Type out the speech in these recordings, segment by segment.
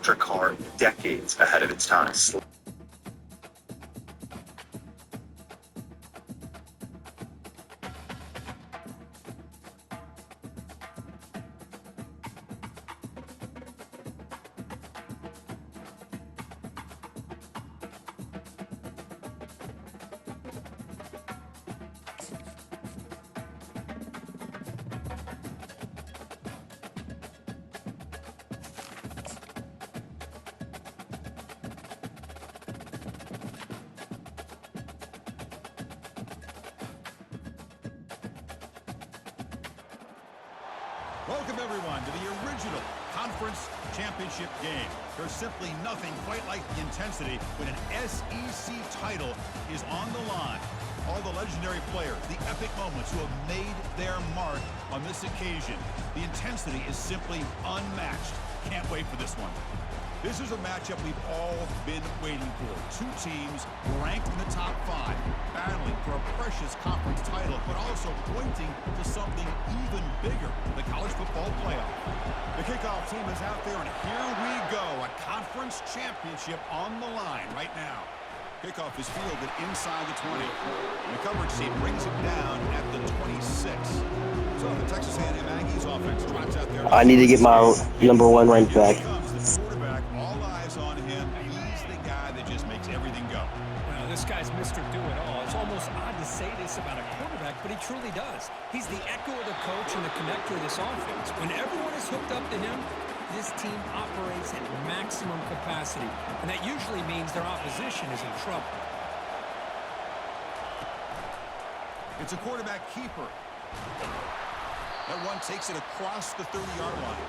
electric car decades ahead of its time. Welcome, everyone, to the original conference championship game. There's simply nothing quite like the intensity when an SEC title is on the line. All the legendary players, the epic moments who have made their mark on this occasion. The intensity is simply unmatched. Can't wait for this one. This is a matchup we've all been waiting for. Two teams ranked in the top 5, battling for a precious conference title, but also pointing to something even bigger, the college football playoff. The kickoff team is out there, and here we go. A conference championship on the line right now. Kickoff is fielded inside the 20. And the coverage team brings it down at the 26. So the Texas A&M Aggies offense trots out there. I need to get my #1 ranked back. All eyes on him. He's the guy that just makes everything go. Well, this guy's Mr. Do-It-All. It's almost odd to say this about a quarterback, but he truly does. He's the echo of the coach and the connector of this offense. When everyone is hooked up to him, this team operates at maximum capacity, and that usually means their opposition is in trouble. It's a quarterback keeper. That one takes it across the 30-yard line.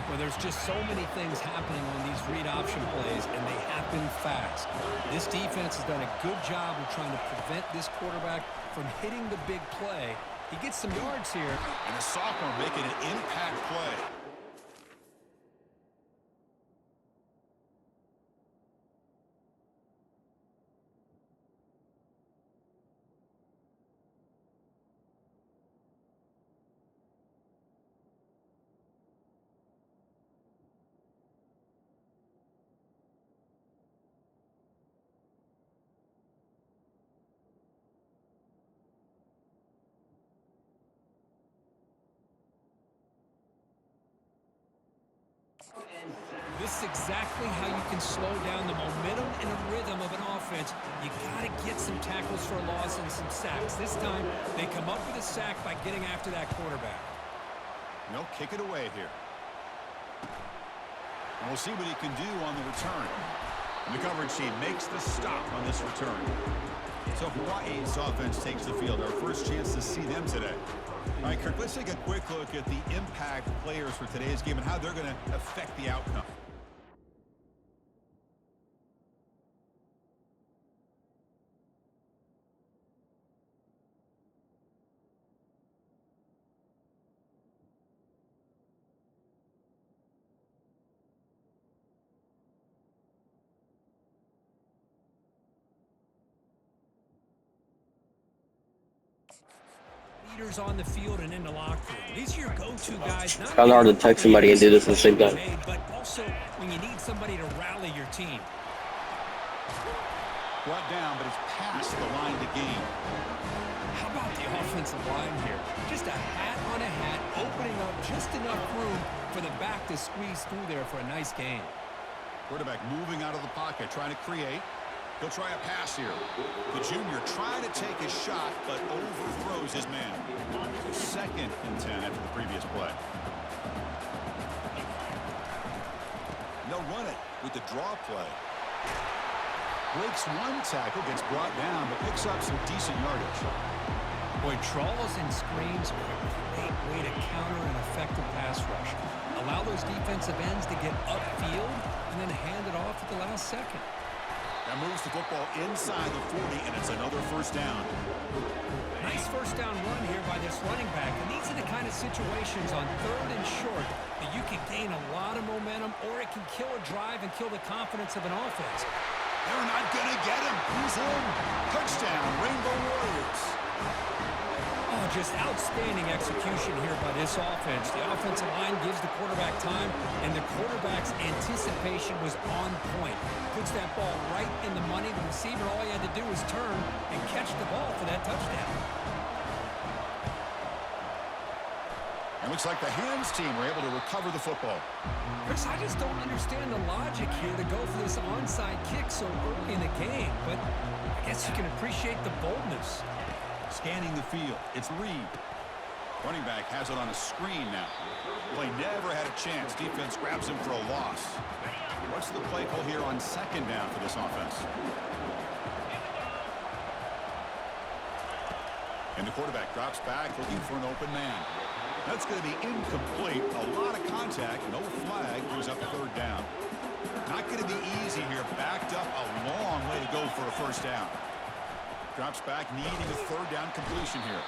Well, there's just so many things happening on these read option plays, and they happen fast. This defense has done a good job of trying to prevent this quarterback from hitting the big play. He gets some yards here. And a sophomore making an impact play. This is exactly how you can slow down the momentum and the rhythm of an offense. You got to get some tackles for a loss and some sacks. This time, they come up with a sack by getting after that quarterback. No, kick it away here. And we'll see what he can do on the return. And the coverage team makes the stop on this return. So Hawaii's offense takes the field. Our first chance to see them today. All right, Kirk, let's take a quick look at the impact players for today's game and how they're going to affect the outcome. Leaders on the field and in the locker room. These are your go-to guys. It's kind of hard to text somebody and do this at the same time. But also when you need somebody to rally your team. Brought down, but it's past the line to gain. How about the offensive line here? Just a hat on a hat, opening up just enough room for the back to squeeze through there for a nice gain. Quarterback moving out of the pocket, trying to create. He'll try a pass here. The junior trying to take a shot, but overthrows his man. 2nd and 10 after the previous play. They'll run it with the draw play. Breaks one tackle, gets brought down, but picks up some decent yardage. Boy, draws and screens are a great way to counter an effective pass rush. Allow those defensive ends to get upfield and then hand it off at the last second. That moves the football inside the 40, and it's another first down. Nice first down run here by this running back. And these are the kind of situations on 3rd and short that you can gain a lot of momentum, or it can kill a drive and kill the confidence of an offense. They're not going to get him. He's in. Touchdown, Rainbow Warriors. Oh, just outstanding execution here by this offense. The offensive line gives the quarterback time, and the quarterback's anticipation was on point. Puts that ball right in the money. The receiver, all he had to do was turn and catch the ball for that touchdown. It looks like the hands team were able to recover the football. Chris, I just don't understand the logic here to go for this onside kick so early in the game, but I guess you can appreciate the boldness. Scanning the field, it's Reed. Running back has it on a screen now. Play never had a chance. Defense grabs him for a loss. What's the play call here on second down for this offense? And the quarterback drops back looking for an open man. That's going to be incomplete. A lot of contact, no flag, brings up third down. Not going to be easy here. Backed up a long way to go for a first down. Drops back, needing a third down completion here.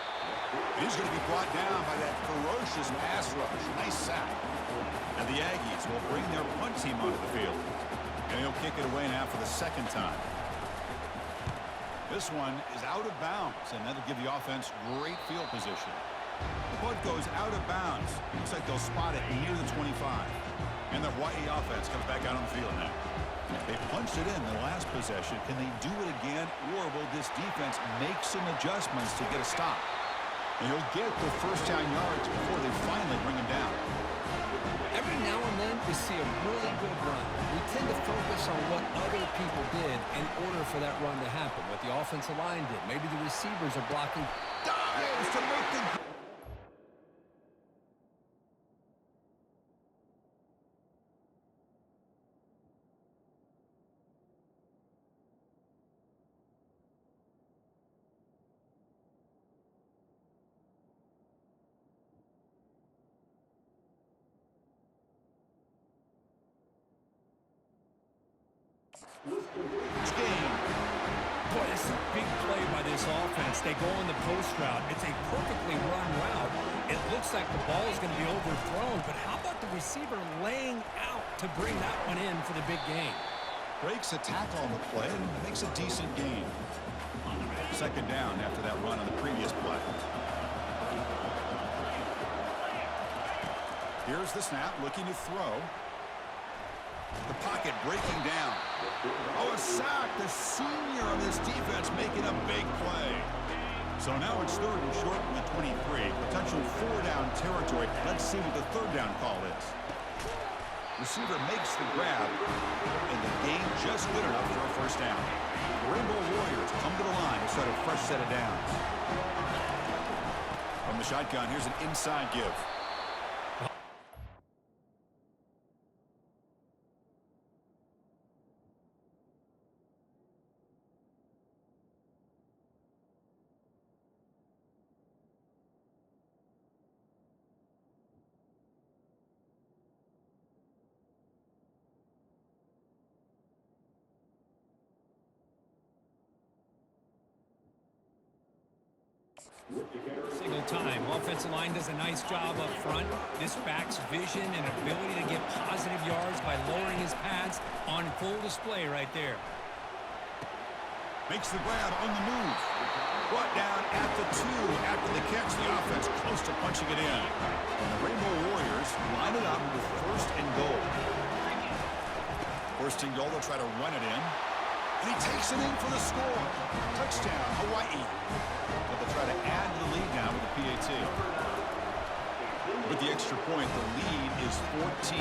And he's going to be brought down by that ferocious pass rush. Nice sack. And the Aggies will bring their punt team onto the field. And he'll kick it away now for the second time. This one is out of bounds, and that'll give the offense great field position. The punt goes out of bounds. Looks like they'll spot it near the 25. And the Hawaii offense comes back out on the field now. They punched it in the last possession. Can they do it again, or will this defense make some adjustments to get a stop? And he'll get the first down yards before they finally bring him down. Every now and then we see a really good run. We tend to focus on what other people did in order for that run to happen, what the offensive line did. Maybe the receivers are blocking. Dives to make the... Boy, this is a big play by this offense. They go on the post route. It's a perfectly run route. It looks like the ball is going to be overthrown, but how about the receiver laying out to bring that one in for the big gain? Breaks a tackle on the play and makes a decent gain. Second down after that run on the previous play. Here's the snap, looking to throw. The pocket breaking down. Oh, a sack. The senior on this defense making a big play. So now it's third and short from the 23. Potential four-down territory. Let's see what the third down call is. Receiver makes the grab, and the gain just good enough for a first down. The Rainbow Warriors come to the line to start a fresh set of downs. From the shotgun, here's an inside give. Single time. Offensive line does a nice job up front. This back's vision and ability to get positive yards by lowering his pads on full display right there. Makes the grab on the move. Brought down at the 2 after the catch. The offense close to punching it in. And the Rainbow Warriors line it up with first and goal. First and goal, they'll try to run it in. And he takes it in for the score. Touchdown, Hawaii. But they'll try to add to the lead now with the PAT. With the extra point, the lead is 14.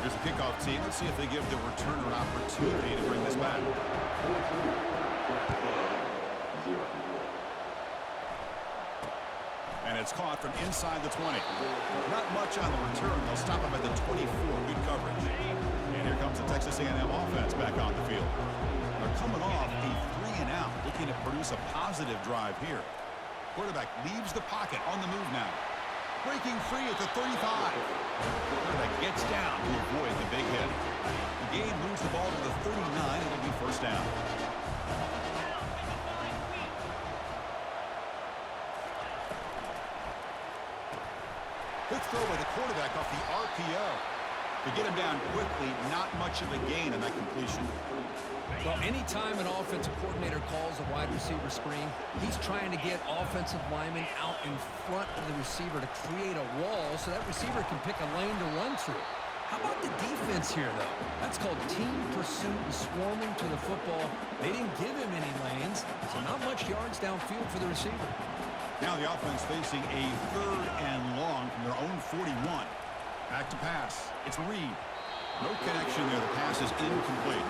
Here's the kickoff team. Let's see if they give the returner an opportunity to bring this back. And it's caught from inside the 20. Not much on the return. They'll stop him at the 24. Good coverage. And here comes the Texas A&M offense back on the field. They're coming off a 3-and-out, looking to produce a positive drive here. Quarterback leaves the pocket on the move now. Breaking free at the 35. Quarterback gets down to avoid the big hit. The game moves the ball to the 39. It'll be first down. Good throw by the quarterback off the RPO. To get him down quickly, not much of a gain on that completion. Well, anytime an offensive coordinator calls a wide receiver screen, he's trying to get offensive linemen out in front of the receiver to create a wall so that receiver can pick a lane to run through. How about the defense here, though? That's called team pursuit and swarming to the football. They didn't give him any lanes, so not much yards downfield for the receiver. Now the offense facing a 3rd and long from their own 41. Back to pass. It's Reed. No connection there. The pass is incomplete.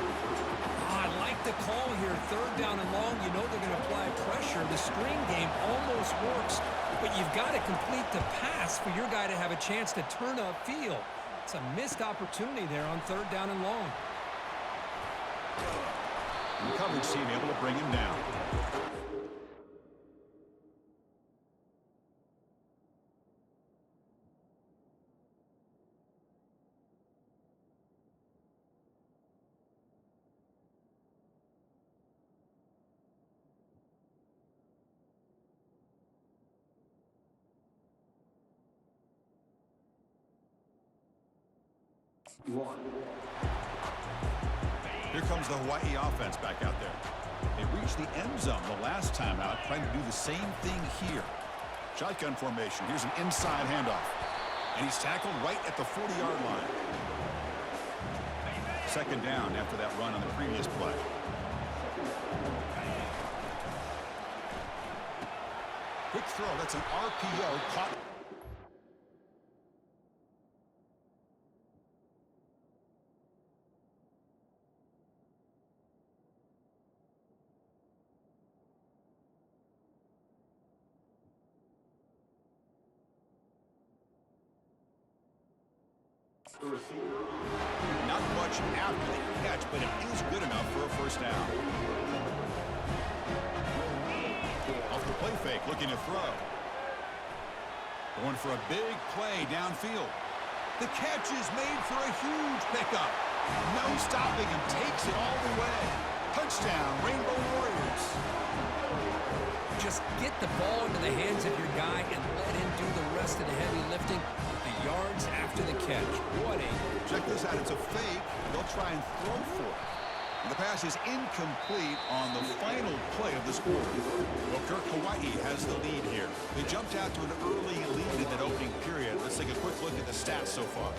I like the call here. 3rd down and long. You know they're going to apply pressure. The screen game almost works, but you've got to complete the pass for your guy to have a chance to turn upfield. It's a missed opportunity there on 3rd down and long. And the coverage team able to bring him down. Here comes the Hawaii offense back out there. They reached the end zone the last time out, trying to do the same thing here. Shotgun formation. Here's an inside handoff. And he's tackled right at the 40-yard line. 2nd down after that run on the previous play. Quick throw. That's an RPO caught. Not much after the catch, but it is good enough for a 1st down. Off the play fake, looking to throw. Going for a big play downfield. The catch is made for a huge pickup. No stopping him, takes it all the way. Touchdown, Rainbow Warriors. Just get the ball into the hands of your guy and let him do the rest of the heavy lifting. The yards after the catch. What a... Check this out. It's a fake. They'll try and throw for it. And the pass is incomplete on the final play of this quarter. Well, Kirk, Hawaii has the lead here. They jumped out to an early lead in that opening period. Let's take a quick look at the stats so far.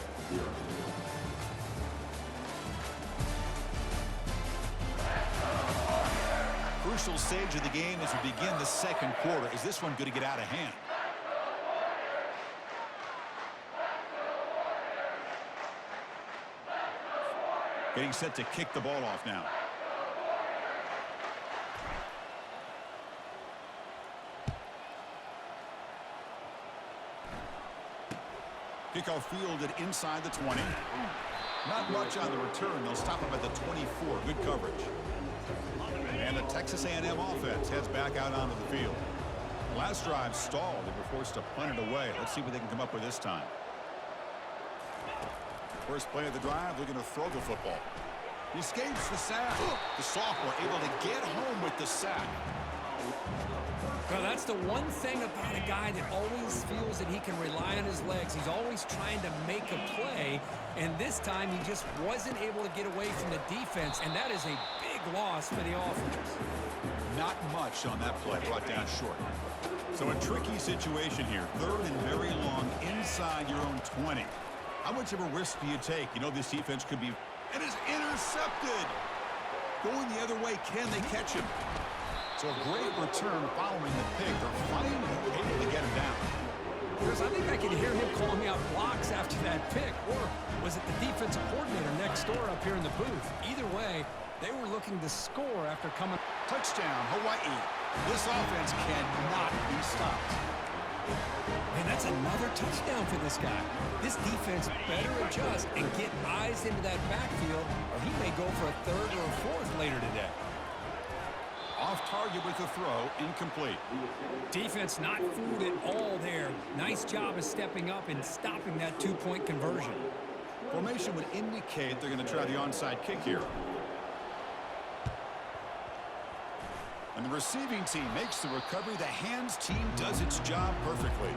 Crucial stage of the game as we begin the 2nd quarter. Is this one going to get out of hand? Getting set to kick the ball off now. Kickoff fielded inside the 20. Not much on the return. They'll stop him at the 24. Good coverage. And the Texas A&M offense heads back out onto the field. Last drive stalled. They were forced to punt it away. Let's see what they can come up with this time. First play of the drive, looking to throw the football. He escapes the sack. The sophomore able to get home with the sack. Well, that's the one thing about a guy that always feels that he can rely on his legs. He's always trying to make a play, and this time he just wasn't able to get away from the defense, and that is a big loss for the offense. Not much on that play, brought down short. So a tricky situation here. 3rd and very long inside your own 20. How much of a risk do you take? You know this defense could be... It is intercepted! Going the other way, can they catch him? So a great return following the pick. They're finally able to get him down. Chris, I think I can hear him calling out blocks after that pick. Or was it the defensive coordinator next door up here in the booth? Either way, they were looking to score after coming... Touchdown, Hawaii. This offense cannot be stopped. And that's another touchdown for this guy. This defense better adjust and get eyes into that backfield, or he may go for a 3rd or a 4th later today. Off target with the throw, incomplete. Defense not fooled at all there. Nice job of stepping up and stopping that 2-point conversion. Formation would indicate they're going to try the onside kick here. And the receiving team makes the recovery. The hands team does its job perfectly.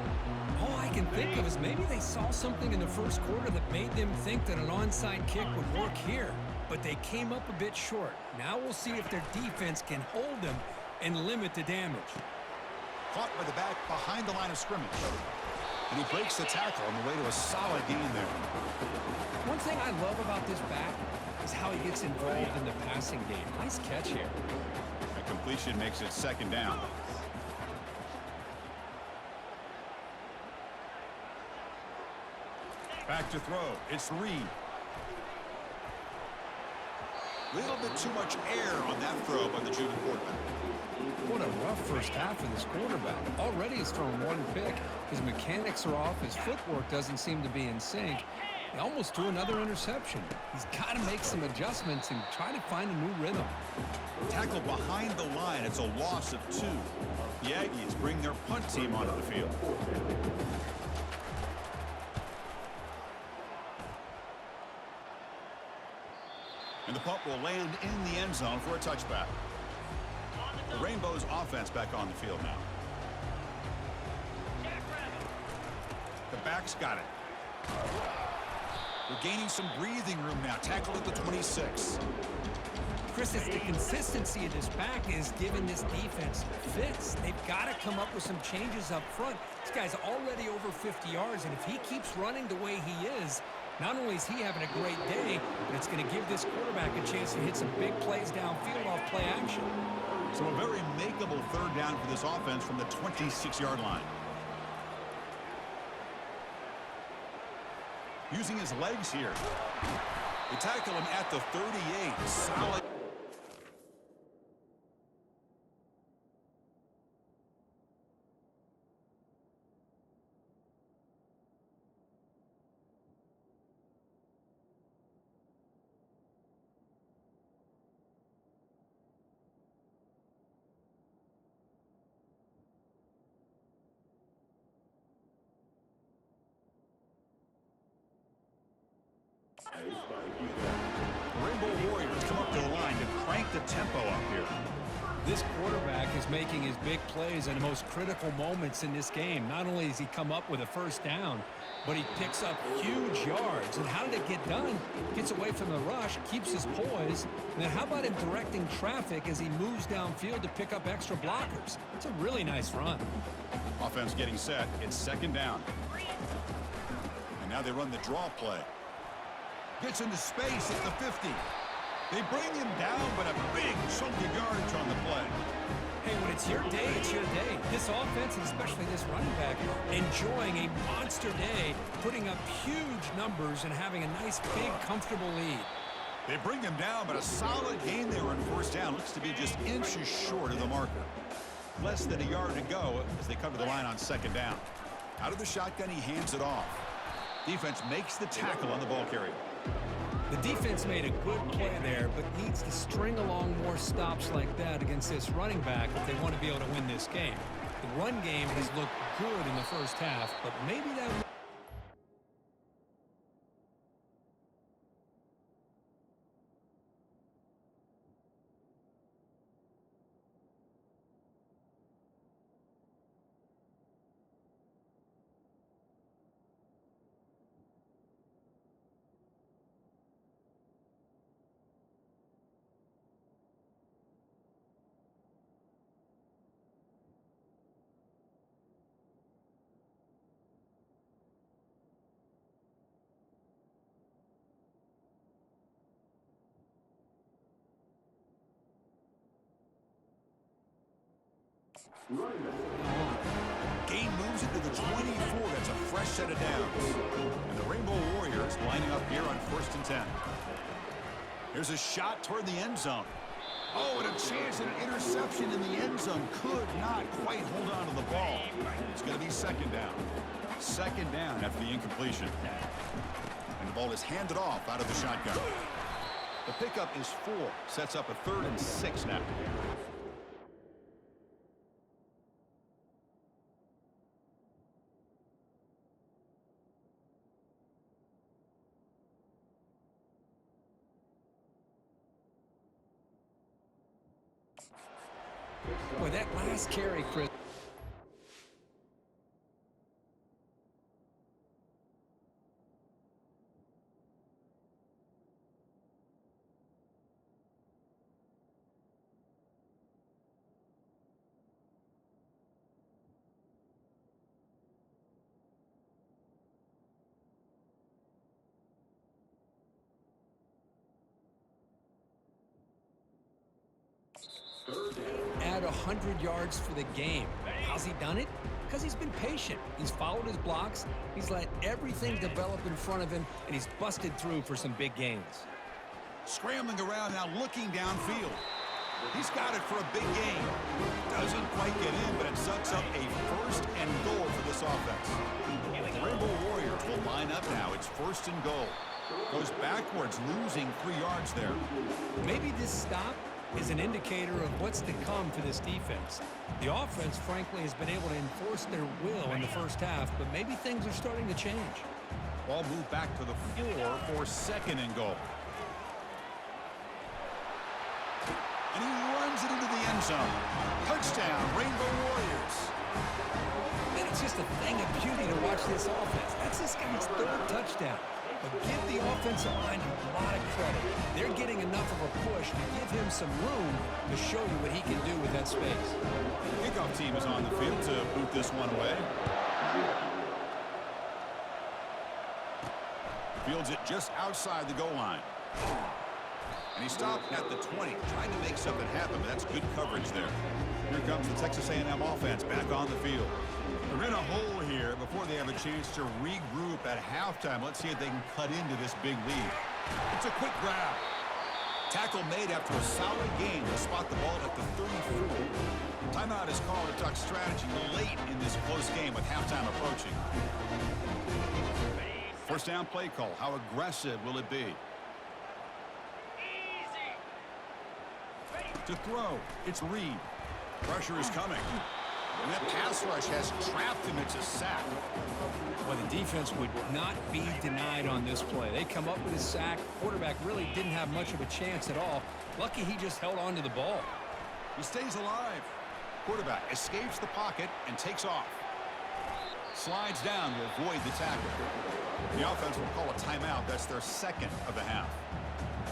All I can think of is maybe they saw something in the first quarter that made them think that an onside kick would work here. But they came up a bit short. Now we'll see if their defense can hold them and limit the damage. Caught by the back behind the line of scrimmage. And he breaks the tackle on the way to a solid gain there. One thing I love about this back is how he gets involved in the passing game. Nice catch here. A completion makes it second down. Back to throw. It's Reed. Little bit too much air on that throw by the junior quarterback. What a rough first half for this quarterback. Already he's thrown one pick. His mechanics are off. His footwork doesn't seem to be in sync. He almost threw another interception. He's got to make some adjustments and try to find a new rhythm. Tackle behind the line. It's a loss of 2. The Aggies bring their punt team onto the field. And the punt will land in the end zone for a touchback. The Rainbows offense back on the field now. The back's got it. We're gaining some breathing room now. Tackle at the 26. Chris, it's the consistency of this back is giving this defense fits. They've got to come up with some changes up front. This guy's already over 50 yards, and if he keeps running the way he is, not only is he having a great day, but it's going to give this quarterback a chance to hit some big plays downfield off play action. So a very makeable third down for this offense from the 26-yard line. Using his legs here. They tackle him at the 38. Solid. Rainbow Warriors come up to the line to crank the tempo up here. This quarterback is making his big plays in the most critical moments in this game. Not only does he come up with a first down, but he picks up huge yards. And how did it get done? Gets away from the rush, keeps his poise. And then how about him directing traffic as he moves downfield to pick up extra blockers? It's a really nice run. Offense getting set. It's second down. And now they run the draw play. Gets into space at the 50. They bring him down, but a big chunk of yardage on the play. Hey, when it's your day, it's your day. This offense, and especially this running back, enjoying a monster day, putting up huge numbers and having a nice, big, comfortable lead. They bring him down, but a solid gain there on first down. Looks to be just inches short of the marker. Less than a yard to go as they come to the line on second down. Out of the shotgun, he hands it off. Defense makes the tackle on the ball carrier. The defense made a good play there, but needs to string along more stops like that against this running back if they want to be able to win this game. The run game has looked good in the first half, but maybe that... Game moves into the 24. That's a fresh set of downs. And the Rainbow Warriors lining up here on 1st and 10. Here's a shot toward the end zone. Oh, and a chance at an interception in the end zone. Could not quite hold on to the ball. It's going to be second down. Second down after the incompletion. And the ball is handed off out of the shotgun. The pickup is 4. Sets up a 3rd and 6 now. Boy, that last carry, Chris. At 100 yards for the game. How's he done it? Because he's been patient. He's followed his blocks. He's let everything develop in front of him, and he's busted through for some big gains. Scrambling around now, looking downfield. He's got it for a big gain. Doesn't quite get in, but it sucks up a first and goal for this offense. The Rainbow Warriors will line up now. It's first and goal. Goes backwards, losing 3 yards there. Maybe this stop is an indicator of what's to come for this defense. The offense, frankly, has been able to enforce their will in the first half, but maybe things are starting to change. Ball moved back to the 4 for second and goal. And he runs it into the end zone. Touchdown, Rainbow Warriors. Man, it's just a thing of beauty to watch this offense. That's this guy's third touchdown. But give the offensive line a lot of credit. They're getting enough of a push to give him some room to show you what he can do with that space. Kickoff team is on the field to boot this one away. Fields it just outside the goal line. And he stopped at the 20, trying to make something happen, but that's good coverage there. Here comes the Texas A&M offense back on the field. They're in a hole here before they have a chance to regroup at halftime. Let's see if they can cut into this big lead. It's a quick grab. Tackle made after a solid gain to spot the ball at the 34. Timeout is called to talk strategy late in this close game with halftime approaching. First down play call. How aggressive will it be? To throw, it's Reed. Pressure is coming. And that pass rush has trapped him. It's a sack. Well, the defense would not be denied on this play. They come up with a sack. Quarterback really didn't have much of a chance at all. Lucky he just held on to the ball. He stays alive. Quarterback escapes the pocket and takes off. Slides down to avoid the tackle. The offense will call a timeout. That's their second of the half.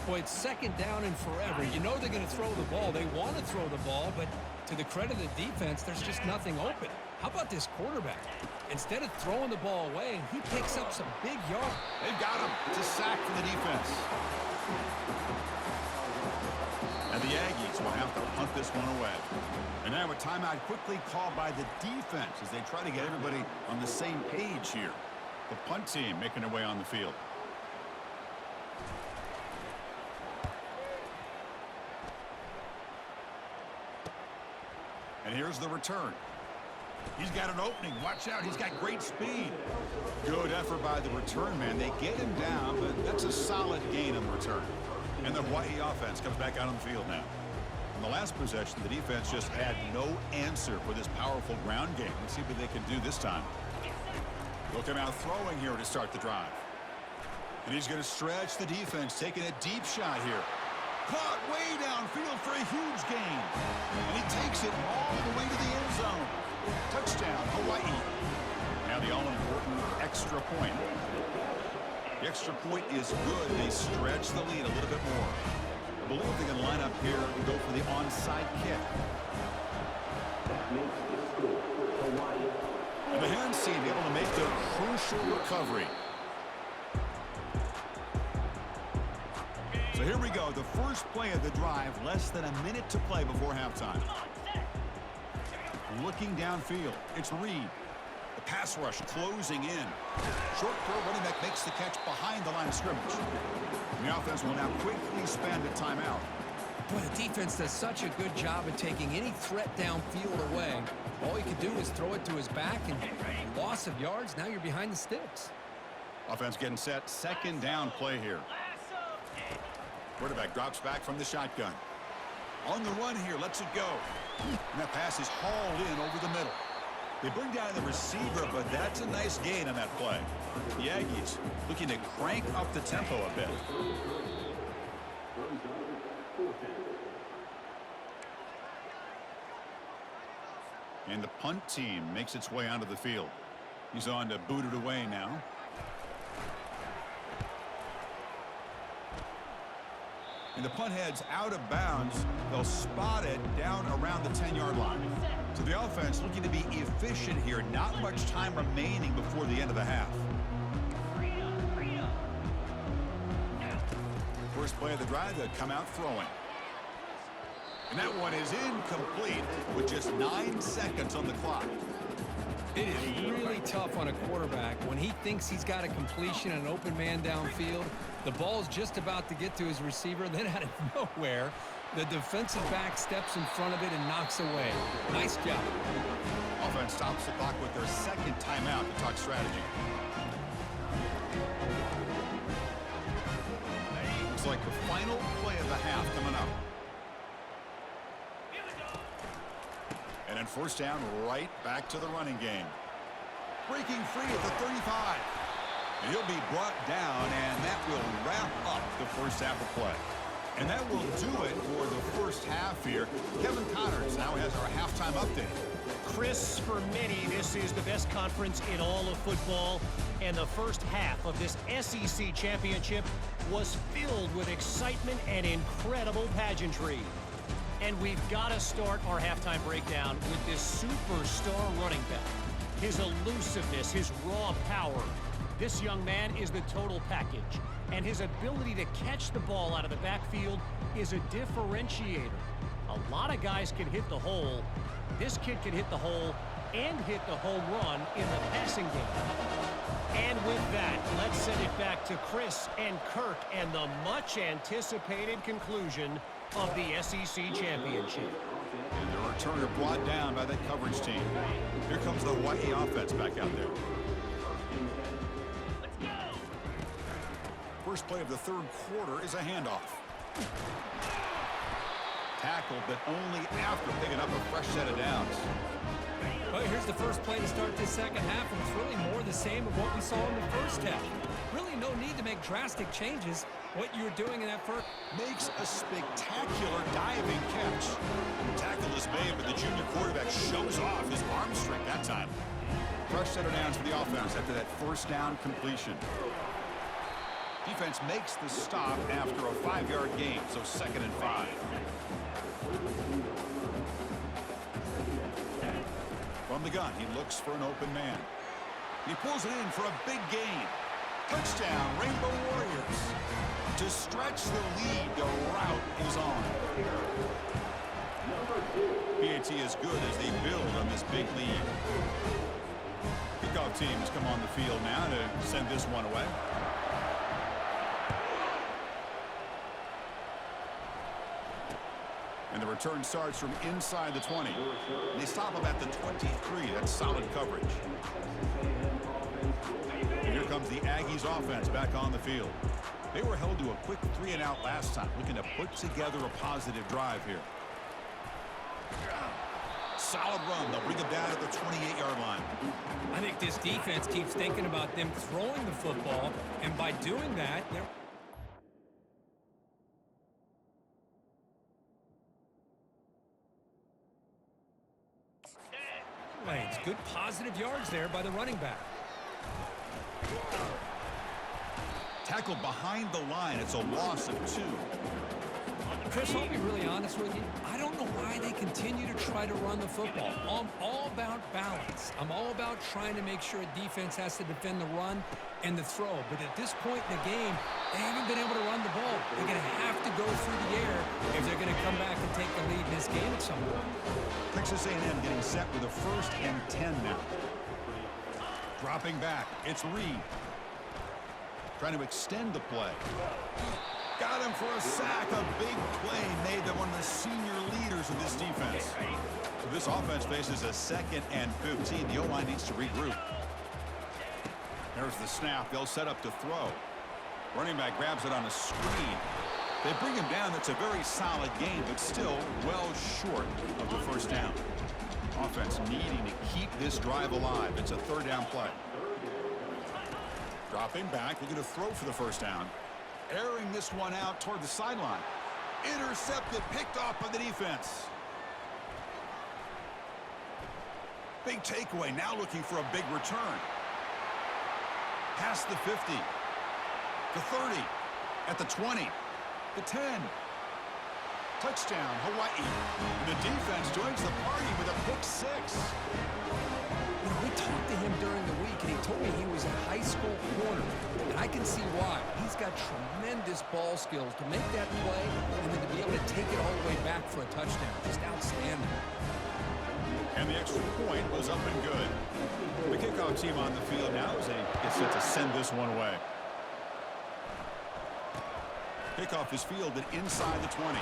Boy, it's second down and forever. You know they're going to throw the ball. They want to throw the ball, but to the credit of the defense, there's just nothing open. How about this quarterback? Instead of throwing the ball away, he picks up some big yards. They've got him. It's a sack for the defense. And the Aggies will have to punt this one away. And now a timeout quickly called by the defense as they try to get everybody on the same page here. The punt team making their way on the field. And here's the return. He's got an opening. Watch out. He's got great speed. Good effort by the return man. They get him down, but that's a solid gain on the return. And the Hawaii offense comes back out on the field now. In the last possession, the defense just had no answer for this powerful ground game. Let's see what they can do this time. They'll come out throwing here to start the drive. And he's going to stretch the defense, taking a deep shot here. Caught way downfield for a huge gain. And he takes it all the way to the end zone. Touchdown, Hawaii. Now the all-important extra point. The extra point is good. They stretch the lead a little bit more. I believe they can line up here and go for the onside kick. And the hands seem able to make the crucial recovery. So here we go, the first play of the drive, less than a minute to play before halftime. Looking downfield, it's Reed. The pass rush closing in. Short throw, running back makes the catch behind the line of scrimmage. And the offense will now quickly spend a timeout. Boy, the defense does such a good job of taking any threat downfield away. All he could do is throw it to his back, and loss of yards, now you're behind the sticks. Offense getting set, second down play here. Quarterback drops back from the shotgun. On the run here, lets it go. And that pass is hauled in over the middle. They bring down the receiver, but that's a nice gain on that play. The Aggies looking to crank up the tempo a bit. And the punt team makes its way onto the field. He's on to boot it away now. And the punt heads out of bounds. They'll spot it down around the 10-yard line. So the offense looking to be efficient here. Not much time remaining before the end of the half. First play of the drive, they'll come out throwing. And that one is incomplete with just 9 seconds on the clock. It is really tough on a quarterback when he thinks he's got a completion and an open man downfield. The ball's just about to get to his receiver. Then out of nowhere, the defensive back steps in front of it and knocks away. Nice job. Offense stops the clock with their second timeout to talk strategy. Looks like the final play of the half coming up. And then first down, right back to the running game. Breaking free at the 35. And he'll be brought down, and that will wrap up the first half of play. And that will do it for the first half here. Kevin Connors now has our halftime update. Chris, for many, this is the best conference in all of football. And the first half of this SEC championship was filled with excitement and incredible pageantry. And we've got to start our halftime breakdown with this superstar running back. His elusiveness, his raw power. This young man is the total package. And his ability to catch the ball out of the backfield is a differentiator. A lot of guys can hit the hole. This kid can hit the hole and hit the home run in the passing game. And with that, let's send it back to Chris and Kirk and the much-anticipated conclusion of the SEC championship. And the returner brought down by that coverage team. Here comes the Hawaii offense back out there. Let's go! First play of the third quarter is a handoff. Tackled, but only after picking up a fresh set of downs. Well, here's the first play to start this second half, and it's really more the same of what we saw in the first half. Really no need to make drastic changes. What you were doing in that first... Makes a spectacular diving catch. Tackle is made, but the junior quarterback shows off his arm strength that time. Fresh set of downs for the offense after that first down completion. Defense makes the stop after a 5-yard gain, so 2nd and 5. From the gun, he looks for an open man. He pulls it in for a big gain. Touchdown, Rainbow Warriors. To stretch the lead, the route is on. PAT is good as they build on this big lead. Kickoff team has come on the field now to send this one away. And the return starts from inside the 20. And they stop him at the 23. That's solid coverage. And here comes the Aggies offense back on the field. They were held to a quick 3-and-out last time, looking to put together a positive drive here. Solid run. They'll bring it down at the 28-yard line. I think this defense keeps thinking about them throwing the football, and by doing that, they're... Lanes. Good positive yards there by the running back. Tackled behind the line. It's a loss of 2. Chris, I'll be really honest with you. I don't know why they continue to try to run the football. I'm all about balance. I'm all about trying to make sure a defense has to defend the run and the throw. But at this point in the game, they haven't been able to run the ball. They're going to have to go through the air if they're going to come back and take the lead in this game at some point. Texas A&M getting set with a 1st and 10 now. Dropping back. It's Reed. Trying to extend the play. Got him for a sack. A big play made by one of the senior leaders of this defense. So this offense faces a 2nd and 15. The O-line needs to regroup. There's the snap. They'll set up to throw. Running back grabs it on a screen. They bring him down. That's a very solid gain, but still well short of the first down. Offense needing to keep this drive alive. It's a 3rd down play. Dropping back, looking to throw for the first down. Airing this one out toward the sideline. Intercepted, picked off by the defense. Big takeaway, now looking for a big return. Past the 50. The 30. At the 20. The 10. Touchdown, Hawaii. And the defense joins the party with a pick six. You know, we talked to him during the week, and he told me he was a high school corner. And I can see why. He's got tremendous ball skills to make that play and then to be able to take it all the way back for a touchdown. Just outstanding. And the extra point was up and good. The kickoff team on the field now as they get set to send this one away. Kickoff is fielded inside the 20.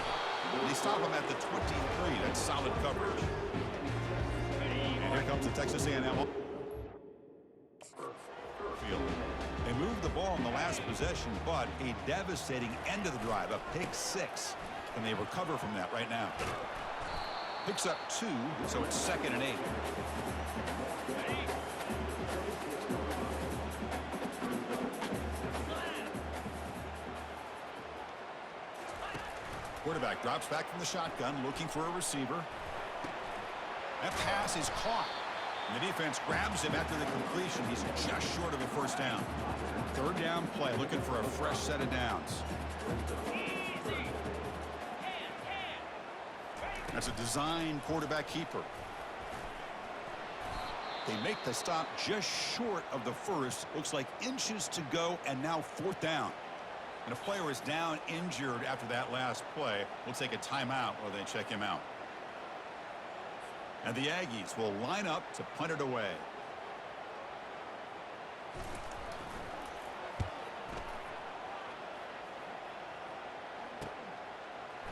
They stop him at the 23. That's solid coverage. And here comes the Texas A&M field. They moved the ball in the last possession, but a devastating end of the drive, a pick six. And they recover from that right now. Picks up 2, so it's 2nd and 8. Quarterback drops back from the shotgun, looking for a receiver. That pass is caught. And the defense grabs him after the completion. He's just short of a first down. 3rd down play, looking for a fresh set of downs. That's a design quarterback keeper. They make the stop just short of the first. Looks like inches to go, and now 4th down. And a player is down injured after that last play. We'll take a timeout while they check him out. And the Aggies will line up to punt it away.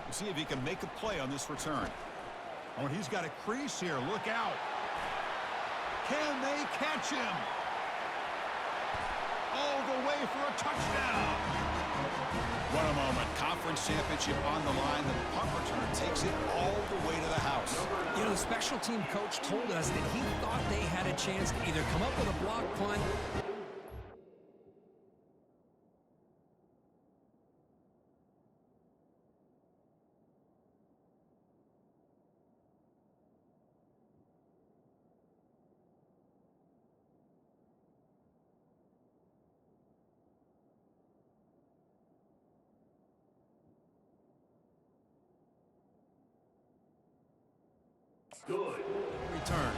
We'll see if he can make a play on this return. Oh, and he's got a crease here. Look out. Can they catch him? All the way for a touchdown. What a moment. Conference championship on the line. The punt return takes it all the way to the house. You know, the special team coach told us that he thought they had a chance to either come up with a block punt. Good. Return.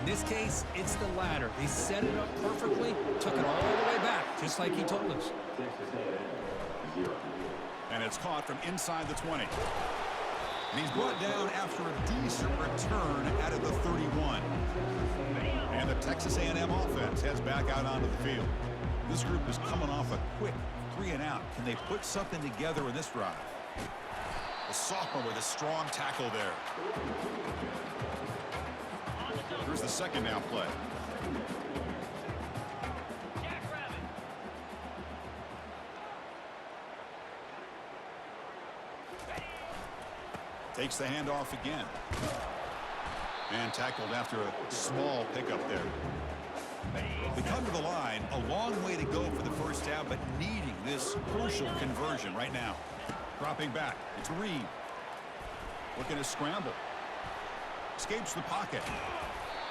In this case, it's the latter. They set it up perfectly, took it all the way back, just like he told us. And it's caught from inside the 20. And he's brought down after a decent return out of the 31. And the Texas A&M offense heads back out onto the field. This group is coming off a quick 3-and-out. Can they put something together in this drive? The sophomore with a strong tackle there. Here's the 2nd down play. Takes the handoff again. And tackled after a small pickup there. They come to the line, a long way to go for the first down, but needing this crucial conversion right now. Dropping back, it's Reed. Looking to scramble. Escapes the pocket.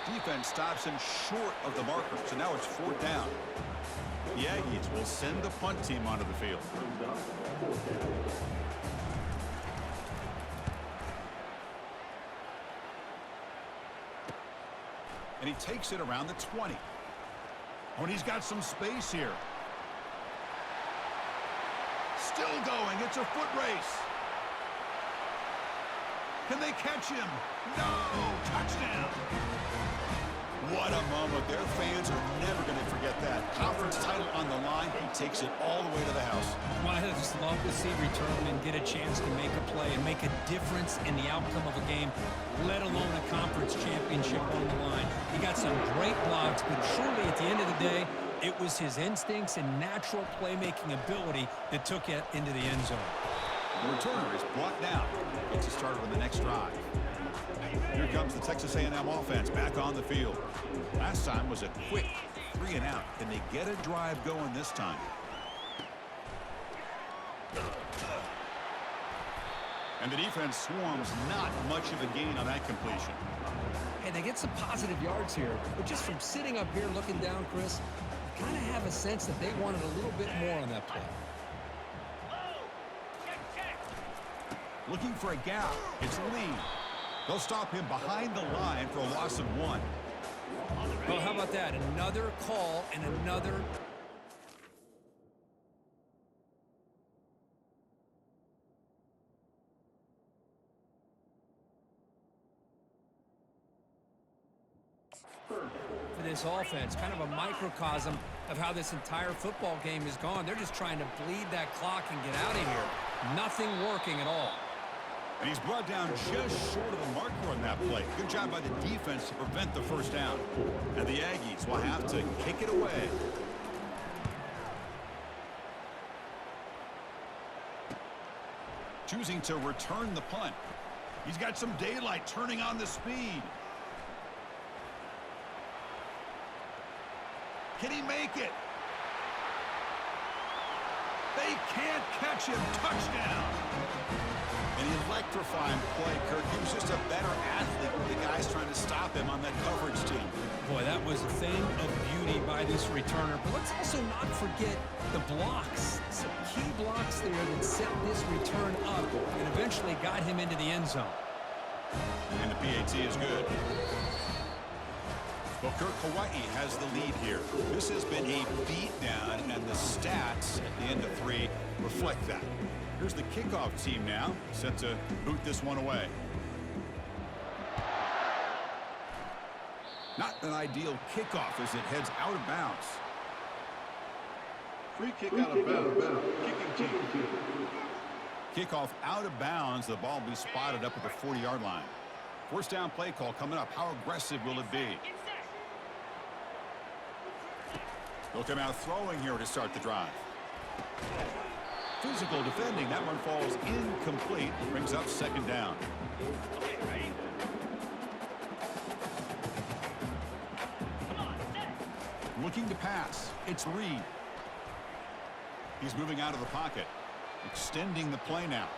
Defense stops him short of the marker, so now it's 4th down. The Aggies will send the punt team onto the field. And he takes it around the 20. Oh, and he's got some space here. Still going. It's a foot race. Can they catch him? No! Touchdown! What a moment. Their fans are never going to forget that. Conference title on the line. He takes it all the way to the house. Well, I just love to see Return get a chance to make a play and make a difference in the outcome of a game, let alone a conference championship on the line. He got some great blocks, but truly at the end of the day, it was his instincts and natural playmaking ability that took it into the end zone. The returner is brought down. Gets us started on the next drive. Here comes the Texas A&M offense back on the field. Last time was a quick 3-and-out. Can they get a drive going this time? And the defense swarms not much of a gain on that completion. And they get some positive yards here, but just from sitting up here looking down, Chris, you kind of have a sense that they wanted a little bit more on that play. Looking for a gap. It's Lee. They'll stop him behind the line for a loss of 1. Well, how about that? Another call and another... for this offense, kind of a microcosm of how this entire football game has gone. They're just trying to bleed that clock and get out of here. Nothing working at all. And he's brought down just short of the marker on that play. Good job by the defense to prevent the first down. And the Aggies will have to kick it away. Choosing to return the punt. He's got some daylight turning on the speed. Can he make it? They can't catch him. Touchdown. An electrifying play, Kirk. He was just a better athlete with the guys trying to stop him on that coverage team. Boy, that was a thing of beauty by this returner. But let's also not forget the blocks. Some key blocks there that set this return up and eventually got him into the end zone. And the PAT is good. Well, Kirk, Hawaii has the lead here. This has been a beatdown, and the stats at the end of 3 reflect that. Here's the kickoff team now, set to boot this one away. Not an ideal kickoff as it heads out of bounds. Free kick out of bounds. Kicking team. Kickoff out of bounds. The ball will be spotted up at the 40-yard line. First down play call coming up. How aggressive will it be? They'll come out throwing here to start the drive. Physical defending. That one falls incomplete. Brings up second down. Looking to pass. It's Reed. He's moving out of the pocket. Extending the play now.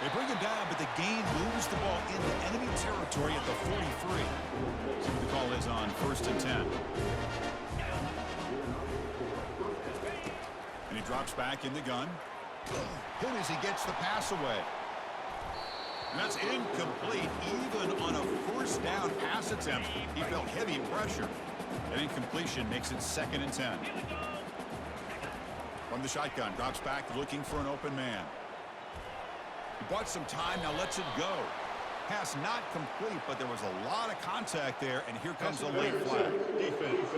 They bring him down, but the gain moves the ball into enemy territory at the 43. See what the call is on 1st and 10. And he drops back in the gun. Hit as he gets the pass away. And that's incomplete. Even on a first down pass attempt, he felt heavy pressure. An incompletion makes it 2nd and 10. From the shotgun, drops back looking for an open man. He bought some time, now lets it go. Pass not complete, but there was a lot of contact there, and here comes a late flag. Defense.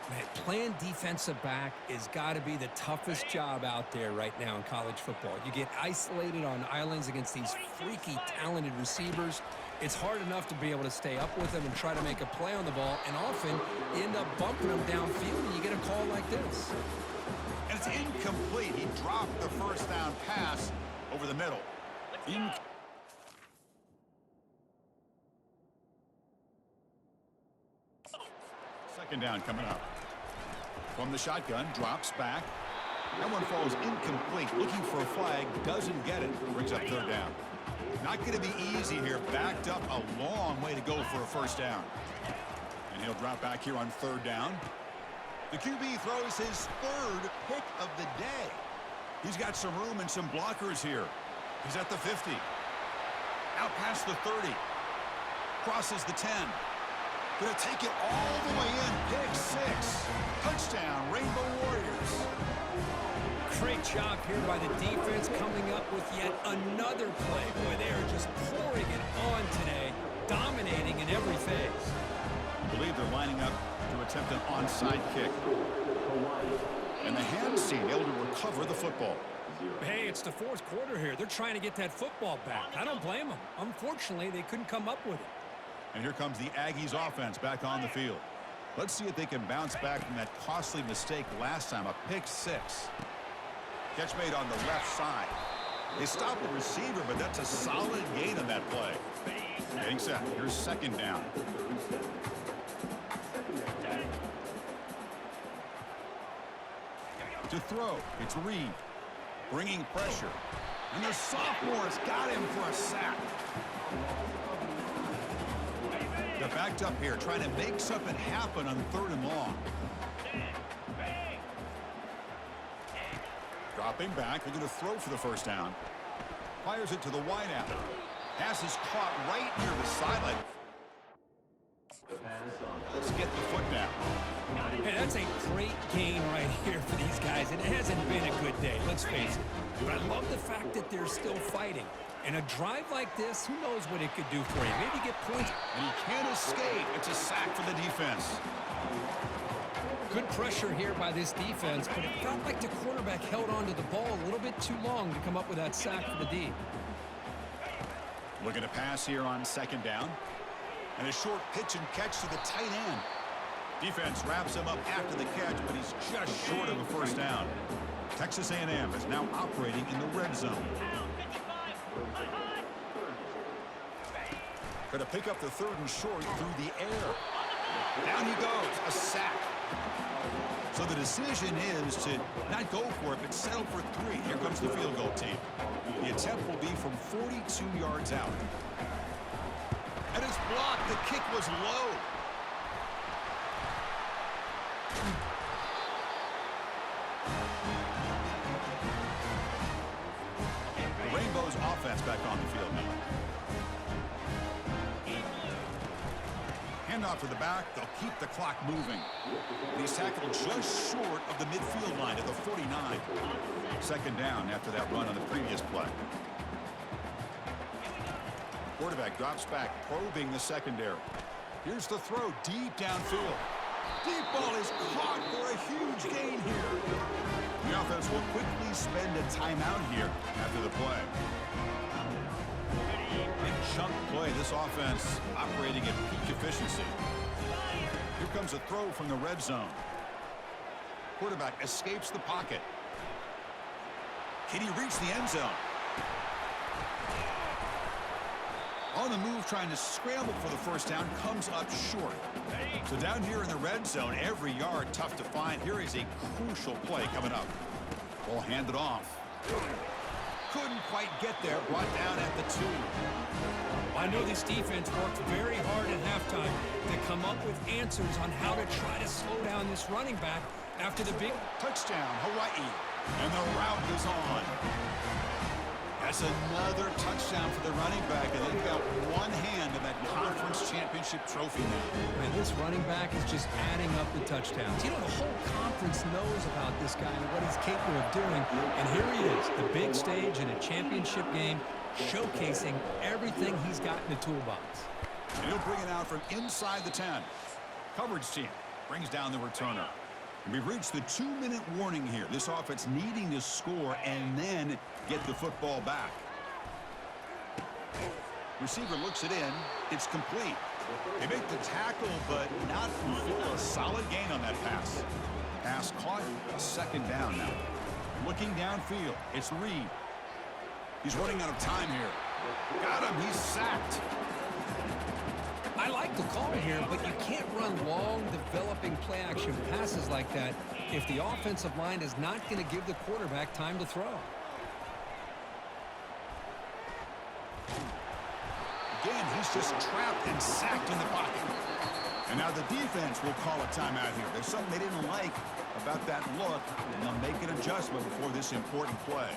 Man, playing defensive back has got to be the toughest job out there right now in college football. You get isolated on islands against these freaky, talented receivers. It's hard enough to be able to stay up with them and try to make a play on the ball, and often you end up bumping them downfield, and you get a call like this. And it's incomplete. He dropped the first down pass over the middle. Second down coming up. From the shotgun, drops back. That one falls incomplete. Looking for a flag, doesn't get it. Brings up 3rd down. Not going to be easy here. Backed up a long way to go for a first down. And he'll drop back here on 3rd down. The QB throws his 3rd pick of the day. He's got some room and some blockers here. He's at the 50. Out past the 30. Crosses the 10. Gonna take it all the way in. Pick 6. Touchdown, Rainbow Warriors. Great job here by the defense coming up with yet another play. Boy, they are just pouring it on today, dominating in every phase. I believe they're lining up to attempt an onside kick. And the hands team able to recover the football. Hey, it's the 4th quarter here. They're trying to get that football back. I don't blame them. Unfortunately, they couldn't come up with it. And here comes the Aggies offense back on the field. Let's see if they can bounce back from that costly mistake last time, a pick 6. Catch made on the left side. They stopped the receiver, but that's a solid gain on that play. Getting set. Here's 2nd down. To throw, it's Reed. Bringing pressure. And the sophomore's got him for a sack. They're backed up here, trying to make something happen on 3rd and long. Dropping back, they're going to throw for the first down. Fires it to the wideout. Pass is caught right near the sideline. Let's get the foot down. Hey, that's a great gain right here for these guys, and it hasn't been a good day, let's face it. But I love the fact that they're still fighting. And a drive like this, who knows what it could do for you? Maybe get points. And he can't escape. It's a sack for the defense. Good pressure here by this defense, but it felt like the quarterback held on to the ball a little bit too long to come up with that sack for the D. Looking to pass here on 2nd down. And a short pitch and catch to the tight end. Defense wraps him up after the catch, but he's just short of a first down. Texas A&M is now operating in the red zone. Going to pick up the 3rd and short through the air. Down he goes, a sack. So the decision is to not go for it, but settle for 3. Here comes the field goal team. The attempt will be from 42 yards out. And it's blocked. The kick was low. The Rainbows offense back on the field now. Handoff to the back. They'll keep the clock moving. He's tackled just short of the midfield line at the 49. 2nd down after that run on the previous play. Quarterback drops back, probing the secondary. Here's the throw deep downfield. Deep ball is caught for a huge gain here. The offense will quickly spend a timeout here after the play. Big chunk play. This offense operating at peak efficiency. Here comes a throw from the red zone. Quarterback escapes the pocket. Can he reach the end zone? On the move, trying to scramble for the first down, comes up short. So down here in the red zone, every yard tough to find. Here is a crucial play coming up. Ball handed off. Couldn't quite get there, brought down at the 2. I know this defense worked very hard at halftime to come up with answers on how to try to slow down this running back after the big Touchdown, Hawaii. And the route is on. That's another touchdown for the running back, and they've got one hand in that conference championship trophy now. Man, this running back is just adding up the touchdowns. You know, the whole conference knows about this guy and what he's capable of doing. And here he is, the big stage in a championship game, showcasing everything he's got in the toolbox. And he'll bring it out from inside the 10. Coverage team brings down the returner. And we've reached the 2-minute warning here. This offense needing to score and then get the football back. Receiver looks it in. It's complete. They make the tackle, but not before a solid gain on that pass. Pass caught, a 2nd down now. Looking downfield, it's Reed. He's running out of time here. Got him, he's sacked. I like the call here, but you can't run long, developing play-action passes like that if the offensive line is not going to give the quarterback time to throw. Again, he's just trapped and sacked in the pocket. And now the defense will call a timeout here. There's something they didn't like about that look, and they'll make an adjustment before this important play.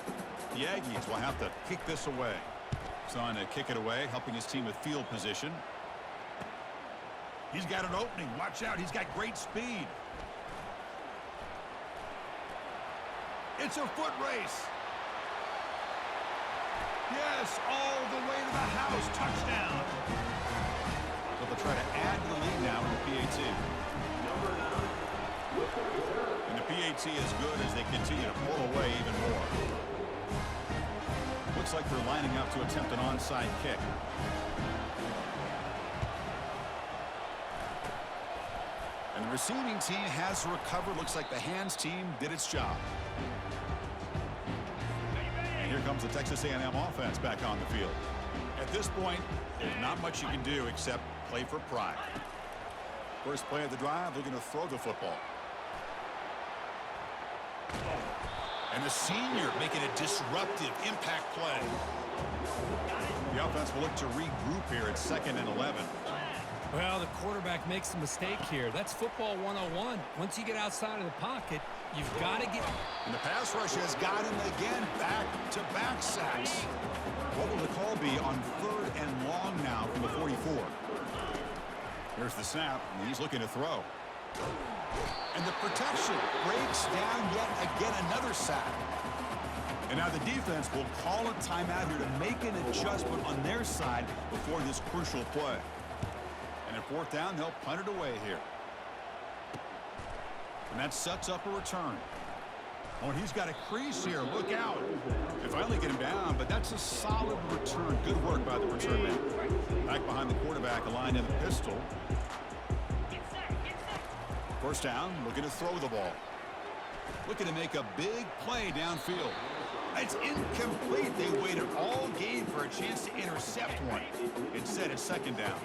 The Aggies will have to kick this away. He's on to kick it away, helping his team with field position. He's got an opening. Watch out. He's got great speed. It's a foot race. Yes, all the way to the house. Touchdown. So they'll try to add to the lead now in the PAT. And the PAT is good as they continue to pull away even more. Looks like they're lining up to attempt an onside kick. And the receiving team has recovered. Looks like the hands team did its job. And here comes the Texas A&M offense back on the field. At this point, there's not much you can do except play for pride. First play of the drive, looking to throw the football. And the senior making a disruptive impact play. The offense will look to regroup here at 2nd and 11. Well, the quarterback makes a mistake here. That's football 101. Once you get outside of the pocket, you've got to get... And the pass rush has got him again, back-to-back sacks. What will the call be on 3rd and long now from the 44? Here's the snap, and he's looking to throw. And the protection breaks down yet again, another sack. And now the defense will call a timeout here to make an adjustment on their side before this crucial play. And at 4th down, they'll punt it away here. And that sets up a return. Oh, and he's got a crease here. Look out. They finally get him down, but that's a solid return. Good work by the return man. Back behind the quarterback, aligned in the pistol. 1st down, looking to throw the ball. Looking to make a big play downfield. It's incomplete. They waited all game for a chance to intercept one. Instead, it's 2nd down.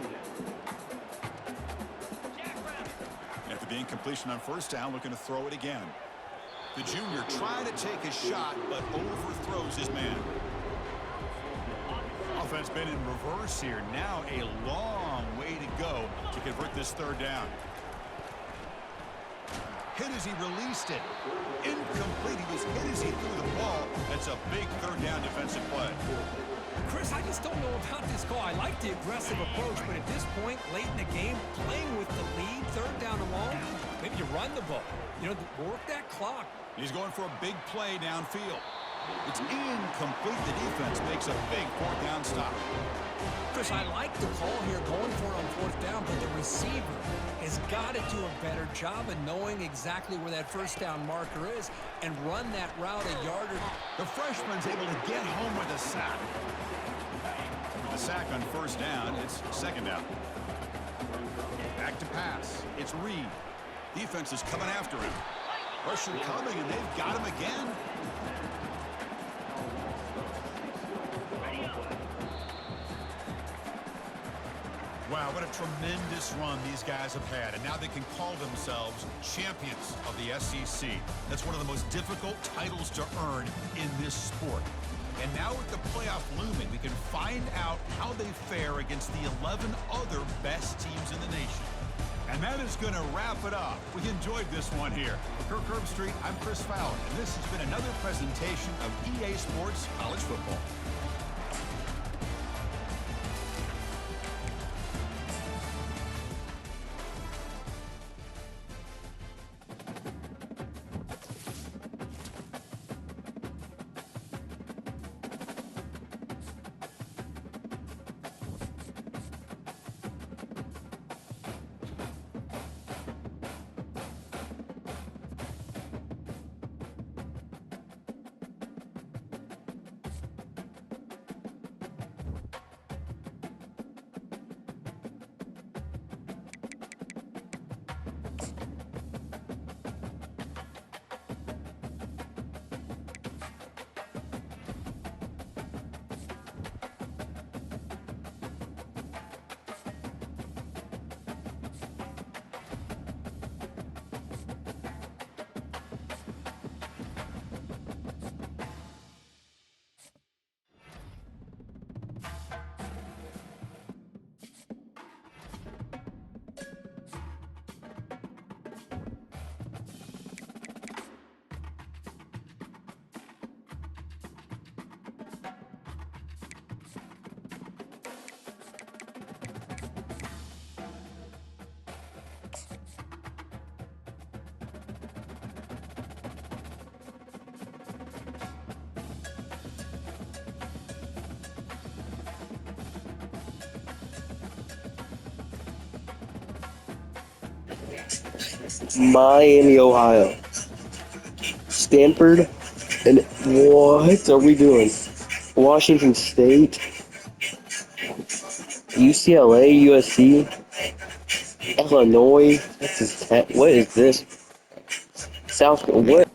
After the incompletion on 1st down, looking to throw it again. The junior trying to take a shot, but overthrows his man. Offense been in reverse here. Now a long way to go to convert this 3rd down. Hit as he released it. Incomplete. He was hit as he threw the ball. That's a big 3rd down defensive play. Chris, I just don't know about this call. I like the aggressive approach, but at this point, late in the game, playing with the lead, 3rd down and long, maybe you run the ball. You know, work that clock. He's going for a big play downfield. It's incomplete. The defense makes a big 4th down stop. Chris, I like the call here, going for it on 4th down, but the receiver has got to do a better job of knowing exactly where that 1st down marker is and run that route a yard or... The freshman's able to get home with a sack. With the sack on 1st down, it's 2nd down. Back to pass. It's Reed. Defense is coming after him. Pressure coming, and they've got him again. Wow, what a tremendous run these guys have had, and now they can call themselves champions of the SEC. That's one of the most difficult titles to earn in this sport. And now with the playoff looming, we can find out how they fare against the 11 other best teams in the nation. And that is going to wrap it up. We enjoyed this one here. For Kirk Herbstreit, I'm Chris Fowler, and this has been another presentation of EA Sports College Football. Miami, Ohio. Stanford. And what are we doing? Washington State. UCLA, USC. Illinois. Texas Tech. What is this? South. What?